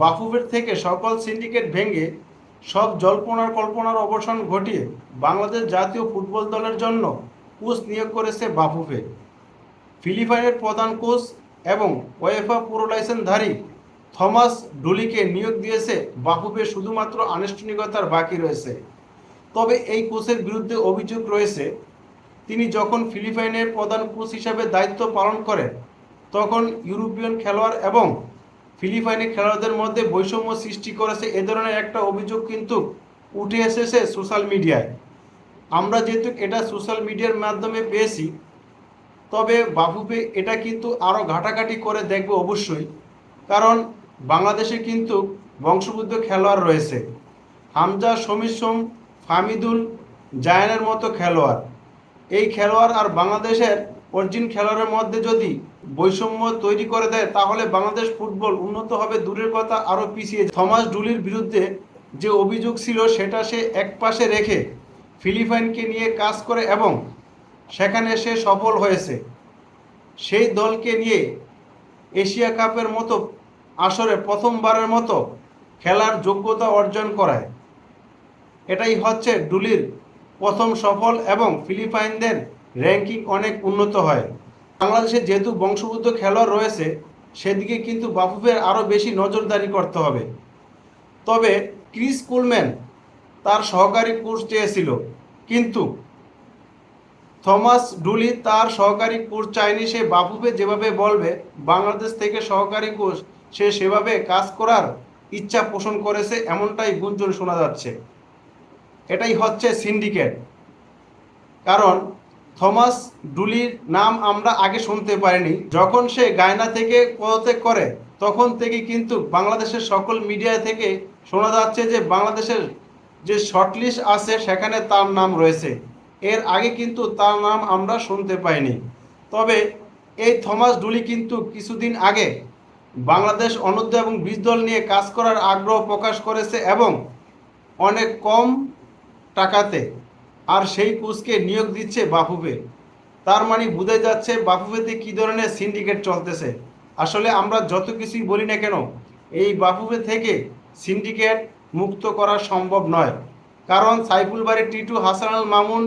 বাফুফের থেকে সকল সিন্ডিকেট ভেঙে সব জল্পনার কল্পনার অবসান ঘটিয়ে বাংলাদেশ জাতীয় ফুটবল দলের জন্য কোচ নিয়োগ করেছে বাফুফে। ফিলিপাইনের প্রধান কোচ এবং ওয়েফা পুরো লাইসেন্সধারী থমাস ডুলিকে নিয়োগ দিয়েছে বাফুফে, শুধুমাত্র আনুষ্ঠানিকতার বাকি রয়েছে। তবে এই কোচের বিরুদ্ধে অভিযোগ রয়েছে, তিনি যখন ফিলিপাইনের প্রধান কোচ হিসাবে দায়িত্ব পালন করেন তখন ইউরোপিয়ান খেলোয়াড় এবং ফিলিপাইনি খেলোয়াড়দের মধ্যে বৈষম্য সৃষ্টি করেছে। এ ধরনের একটা অভিযোগ কিন্তু উঠে এসেছে সোশ্যাল মিডিয়ায়। আমরা যেহেতু এটা সোশ্যাল মিডিয়ার মাধ্যমে পেয়েছি, তবে বাফুফে এটা কিন্তু আরও ঘাটাঘাটি করে দেখবে অবশ্যই, কারণ বাংলাদেশে কিন্তু বংশোদ্ভূত খেলোয়াড় রয়েছে, হামজা, সমীর সোম, ফাহমিদুল, জায়ানের মতো খেলোয়াড়। এই খেলোয়াড় আর বাংলাদেশের অরিজিন খেলোয়াড়ের মধ্যে যদি বৈষম্য তৈরি করে দেয় তাহলে বাংলাদেশ ফুটবল উন্নত হবে দূরের কথা, আরও পিছিয়ে। থমাস ডুলির বিরুদ্ধে যে অভিযোগ ছিল সেটা সে একপাশে রেখে ফিলিপাইনকে নিয়ে কাজ করে এবং সেখানে সে সফল হয়েছে। সেই দলকে নিয়ে এশিয়া কাপের মতো আসরে প্রথমবারের মতো খেলার যোগ্যতা অর্জন করায়। এটাই হচ্ছে ডুলির প্রথম সফল এবং ফিলিপাইনদের র্যাঙ্কিং অনেক উন্নত হয়। বাংলাদেশে যেহেতু বংশোদ্ভূত খেলোয়াড় রয়েছে সেদিকে কিন্তু বাফুফের আরও বেশি নজরদারি করতে হবে। তবে ক্রিস কুলম্যান তার সহকারী কোচ চেয়েছিল, কিন্তু থমাস ডুলি তার সহকারী কোচ চায়নি। সে বাফুফে যেভাবে বলবে বাংলাদেশ থেকে সহকারী কোচ সে সেভাবে কাজ করার ইচ্ছা পোষণ করেছে, এমনটাই গুঞ্জন শোনা যাচ্ছে। এটাই হচ্ছে সিন্ডিকেট। কারণ থমাস ডুলির নাম আমরা আগে শুনতে পারিনি, যখন সে গায়না থেকে পদত্যাগ করে তখন থেকে কিন্তু বাংলাদেশের সকল মিডিয়া থেকে শোনা যাচ্ছে যে বাংলাদেশের যে শর্টলিস্ট আছে সেখানে তার নাম রয়েছে। এর আগে কিন্তু তার নাম আমরা শুনতে পাইনি। তবে এই থমাস ডুলি কিন্তু কিছুদিন আগে বাংলাদেশ অনূর্ধ্ব এবং 20 দল নিয়ে কাজ করার আগ্রহ প্রকাশ করেছে এবং অনেক কম টাকাতে, আর সেই কোচকে নিয়োগ দিচ্ছে বাফুফে। তার মানে বোঝা যাচ্ছে বাফুফেতে কী ধরনের সিন্ডিকেট চলতেছে। আসলে আমরা যত কিছুই বলি না কেন, এই বাফুফে থেকে সিন্ডিকেট মুক্ত করা সম্ভব নয়। কারণ সাইফুল বারী, টিটু, হাসান আল মামুন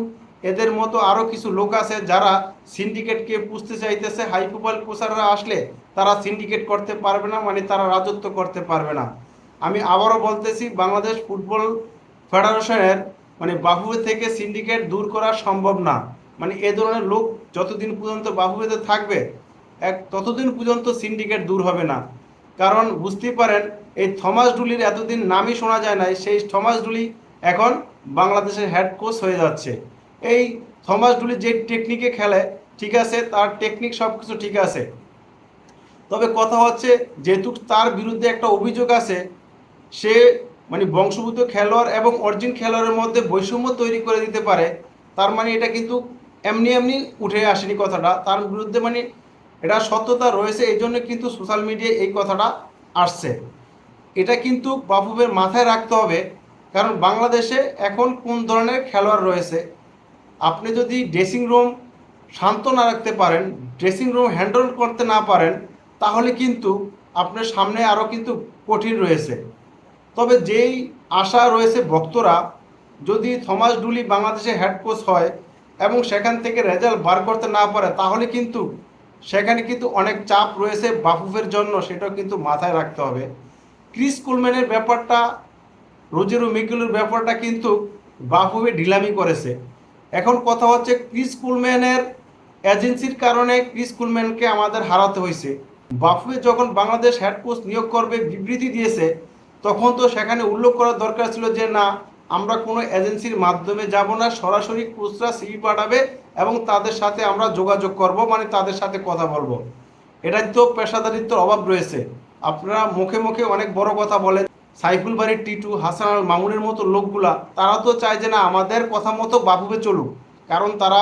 এদের মতো আরও কিছু লোক আছে যারা সিন্ডিকেটকে পুষতে চাইতেছে। হাই প্রোফাইল কোচাররা আসলে তারা সিন্ডিকেট করতে পারবে না, মানে তারা রাজত্ব করতে পারবে না। আমি আবারও বলতেছি, বাংলাদেশ ফুটবল ফেডারেশনের মানে বাফুফে থেকে সিন্ডিকেট দূর করা সম্ভব না। মানে এ ধরনের লোক যতদিন পর্যন্ত বাফুফেতে থাকবে ততদিন পর্যন্ত সিন্ডিকেট দূর হবে না। কারণ বুঝতেই পারেন, এই থমাস ডুলির এতদিন নামই শোনা যায় নাই, সেই থমাস ডুলি এখন বাংলাদেশের হেড কোচ হয়ে যাচ্ছে। এই থমাস ডুলি যে টেকনিকে খেলে ঠিক আছে, তার টেকনিক সব কিছু ঠিক আছে, তবে কথা হচ্ছে যেহেতু তার বিরুদ্ধে একটা অভিযোগ আছে, সে মানে বংশোদ্ভূত খেলোয়াড় এবং অরিজিন খেলোয়াড়ের মধ্যে বৈষম্য তৈরি করে দিতে পারে। তার মানে এটা কিন্তু এমনি এমনি উঠে আসেনি কথাটা, তার বিরুদ্ধে মানে এটা সত্যতা রয়েছে, এই জন্য কিন্তু সোশ্যাল মিডিয়ায় এই কথাটা আসছে। এটা কিন্তু বাফুফের মাথায় রাখতে হবে, কারণ বাংলাদেশে এখন কোন ধরনের খেলোয়াড় রয়েছে। আপনি যদি ড্রেসিং রুম শান্ত না রাখতে পারেন, ড্রেসিং রুম হ্যান্ডেল করতে না পারেন, তাহলে কিন্তু আপনার সামনে আরও কিন্তু কঠিন রয়েছে। তবে যেই আশা রয়েছে ভক্তরা, যদি থমাস ডুলি বাংলাদেশে হেড কোচ হয় এবং সেখান থেকে রেজাল্ট বার করতে না পারে তাহলে কিন্তু সেখানে কিন্তু অনেক চাপ রয়েছে বাফুফের জন্য, সেটাও কিন্তু মাথায় রাখতে হবে। ক্রিস কুলম্যানের ব্যাপারটা, রোজেরো মিকেলের ব্যাপারটা কিন্তু বাফুফে ঢিলামি করেছে। এখন কথা হচ্ছে ক্রিস কুলম্যানের এজেন্সির কারণে ক্রিস কুলম্যানকে আমাদের হারাতে হয়েছে। বাফুফে যখন বাংলাদেশ হেড কোচ নিয়োগ করবে বিবৃতি দিয়েছে, তখন তো সেখানে উল্লেখ করার দরকার ছিল যে না, আমরা কোনো এজেন্সির মাধ্যমে যাব না, সরাসরি কোচরা সিভি পাঠাবে এবং তাদের সাথে আমরা যোগাযোগ করব, মানে তাদের সাথে কথা বলবো। এটাই তো পেশাদারিত্বের অভাব রয়েছে। আপনারা মুখে মুখে অনেক বড় কথা বলেন, সাইফুল বারী, টিটু, হাসান আল মামুনের মতো লোকগুলা তারা তো চায় যে না আমাদের কথা মতো বাফুফে চলুক, কারণ তারা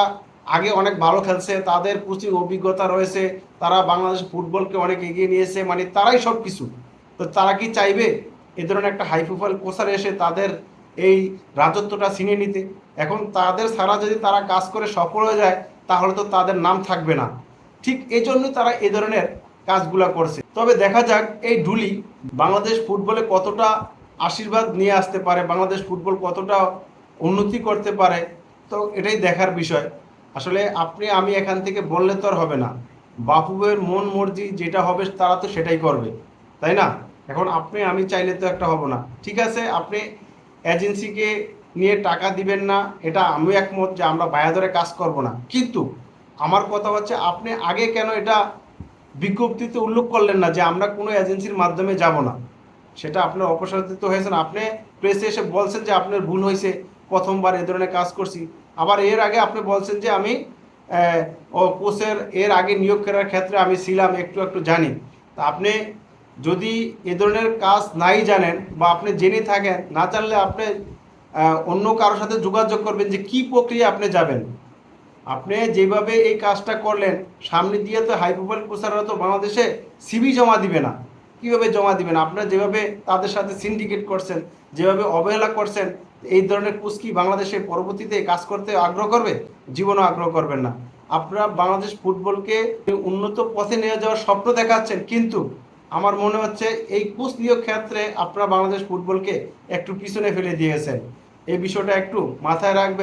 আগে অনেক ভালো খেলছে, তাদের প্রচুর অভিজ্ঞতা রয়েছে, তারা বাংলাদেশ ফুটবলকে অনেক এগিয়ে নিয়েছে, মানে তারাই সব কিছু। তো তারা কি চাইবে এ ধরনের একটা হাই প্রোফাইল কোচার এসে তাদের এই রাজত্বটা ছিনিয়ে নিতে? এখন তাদের ছাড়া যদি তারা কাজ করে সফল হয়ে যায় তাহলে তো তাদের নাম থাকবে না। ঠিক এই জন্যই তারা এ ধরনের কাজগুলা করছে। তবে দেখা যাক এই ঢুলি বাংলাদেশ ফুটবলে কতটা আশীর্বাদ নিয়ে আসতে পারে, বাংলাদেশ ফুটবল কতটা উন্নতি করতে পারে, তো এটাই দেখার বিষয়। আসলে আপনি আমি এখান থেকে বললে তো আর হবে না, বাফুফের মন মর্জি যেটা হবে তারা তো সেটাই করবে, তাই না? এখন আপনি আমি চাইলে তো একটা হব না। ঠিক আছে, আপনি এজেন্সিকে নিয়ে টাকা দিবেন না, এটা আমি একমত যে আমরা বায়া ধরে কাজ করব না, কিন্তু আমার কথা হচ্ছে আপনি আগে কেন এটা বিজ্ঞপ্তিতে উল্লেখ করলেন না যে আমরা কোনো এজেন্সির মাধ্যমে যাব না? সেটা আপনার অপসারিত হয়েছে না, আপনি প্রেসে এসে বলছেন যে আপনার ভুল হয়েছে, প্রথমবার এ ধরনের কাজ করছি। আবার এর আগে আপনি বলছেন যে আমি কোচের এর আগে নিয়োগ করার ক্ষেত্রে আমি ছিলাম, একটু একটু জানি। তা আপনি যদি এ ধরনের কাজ নাই জানেন বা আপনি জেনে থাকেন, না জানলে আপনি অন্য কারোর সাথে যোগাযোগ করবেন যে কি প্রক্রিয়া আপনি যাবেন। আপনি যেভাবে এই কাজটা করলেন, সামনে দিয়ে তো হাই প্রোফাইল কোচাররা তো বাংলাদেশে সিভি জমা দিবে না। কীভাবে জমা দিবেন? আপনারা যেভাবে তাদের সাথে সিন্ডিকেট করছেন, যেভাবে অবহেলা করছেন, এই ধরনের কোচ কি বাংলাদেশে পরবর্তীতে কাজ করতে আগ্রহ করবে? জীবনও আগ্রহ করবেন না। আপনারা বাংলাদেশ ফুটবলকে উন্নত পথে নিয়ে যাওয়ার স্বপ্ন দেখাচ্ছেন, কিন্তু আমার মনে হচ্ছে এই কোচ নিয়োগ ক্ষেত্রে আপনারা বাংলাদেশ ফুটবলকে একটু পিছনে ফেলে দিয়েছেন। এই বিষয়টা একটু মাথায় রাখবেন।